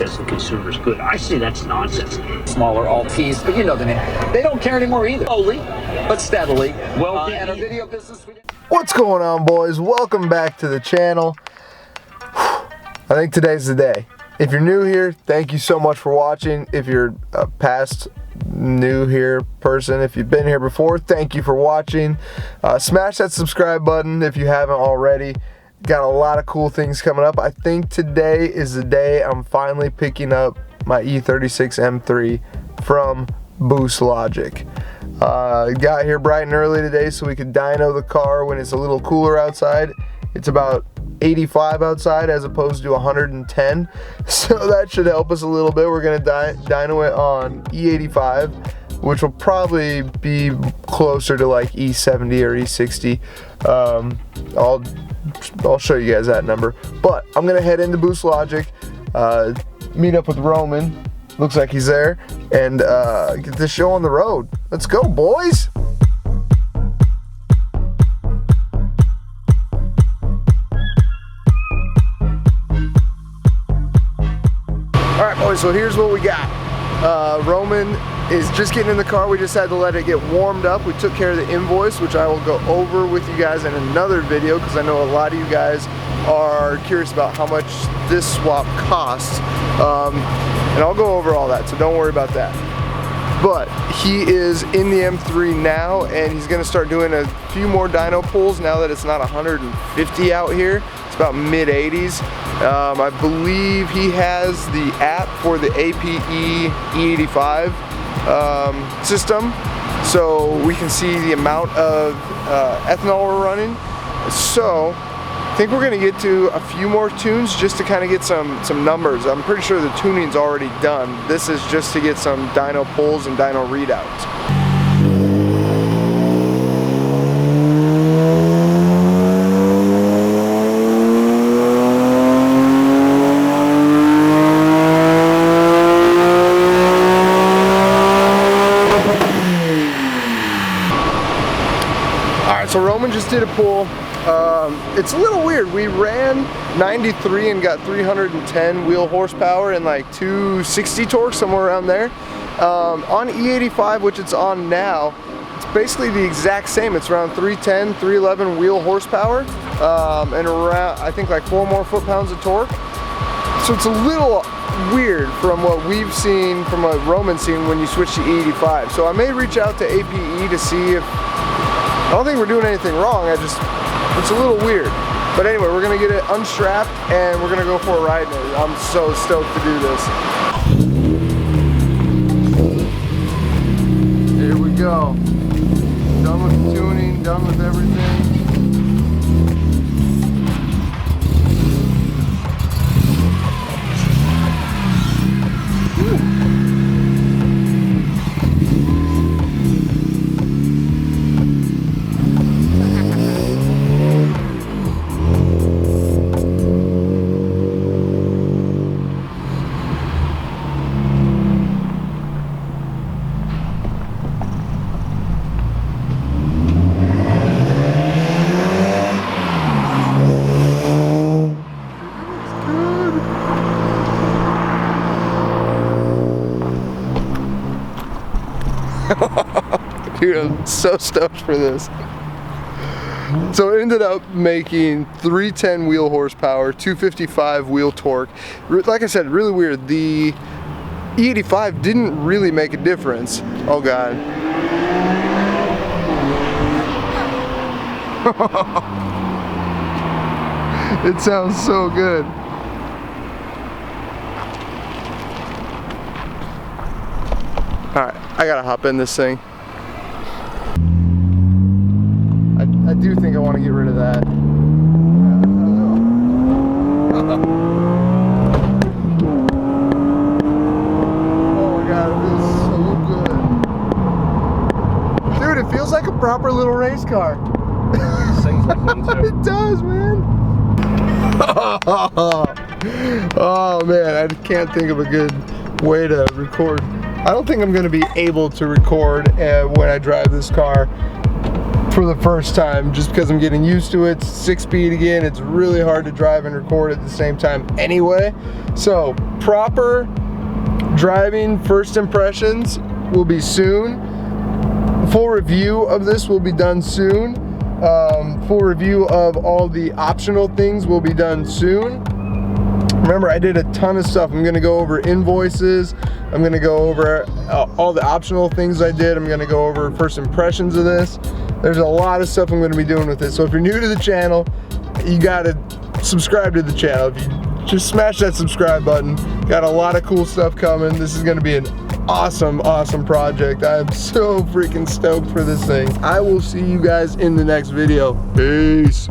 access the consumer's good. I say that's nonsense. Smaller Altis, but you know the name. They don't care anymore either. Slowly, but steadily. Well, in our video business, What's going on, boys? Welcome back to the channel. I think today's the day. If you're new here, thank you so much for watching. If you're a past new here person, if you've been here before, thank you for watching. Smash that subscribe button if you haven't already. Got a lot of cool things coming up. I think today is the day I'm finally picking up my E36 M3 from Boost Logic. Got here bright and early today so we could dyno the car when it's a little cooler outside. It's about 85 outside as opposed to 110, so that should help us a little bit. We're gonna dyno it on E85, which will probably be closer to like E70 or E60. I'll show you guys that number, but I'm gonna head into Boost Logic, meet up with Roman. Looks like he's there, and get this show on the road. Let's go, boys. All right, boys, so here's what we got. Roman is just getting in the car. We just had to let it get warmed up. We took care of the invoice, which I will go over with you guys in another video, because I know a lot of you guys are curious about how much this swap costs. And I'll go over all that, so don't worry about that. But he is in the M3 now, and he's gonna start doing a few more dyno pulls now that it's not 150 out here. It's about mid-80s. I believe he has the app for the APE E85 system, so we can see the amount of ethanol we're running. So I think we're gonna get to a few more tunes just to kind of get some numbers. I'm pretty sure the tuning's already done. This is just to get some dyno pulls and dyno readouts. Alright, so Roman just did a pull. It's a little weird. We ran 93 and got 310 wheel horsepower and like 260 torque, somewhere around there. On E85, which it's on now, it's basically the exact same. It's around 310, 311 wheel horsepower, and around, I think, like 4 more foot-pounds of torque. So it's a little weird from what we've seen, from what Roman's seen when you switch to E85. So I may reach out to APE to see if, I don't think we're doing anything wrong, it's a little weird. But anyway, we're gonna get it unstrapped and we're gonna go for a ride in it. I'm so stoked to do this. Here we go. Done with the tuning, done with everything. Dude, I'm so stoked for this. So it ended up making 310 wheel horsepower, 255 wheel torque. Like I said, really weird. The E85 didn't really make a difference. Oh God. It sounds so good. Alright, I gotta hop in this thing. I do think I want to get rid of that. Oh my God, it is so good. Dude, it feels like a proper little race car. Sings like one too. It does, man. Oh man, I can't think of a good way to record. I don't think I'm going to be able to record when I drive this car for the first time, just because I'm getting used to it. 6-speed again. It's really hard to drive and record at the same time anyway. So proper driving first impressions will be soon. Full review of this will be done soon. Full review of all the optional things will be done soon. Remember, I did a ton of stuff. I'm gonna go over invoices. I'm gonna go over all the optional things I did. I'm gonna go over first impressions of this. There's a lot of stuff I'm gonna be doing with this. So if you're new to the channel, you gotta subscribe to the channel. If you just smash that subscribe button, got a lot of cool stuff coming. This is gonna be an awesome, awesome project. I'm so freaking stoked for this thing. I will see you guys in the next video. Peace.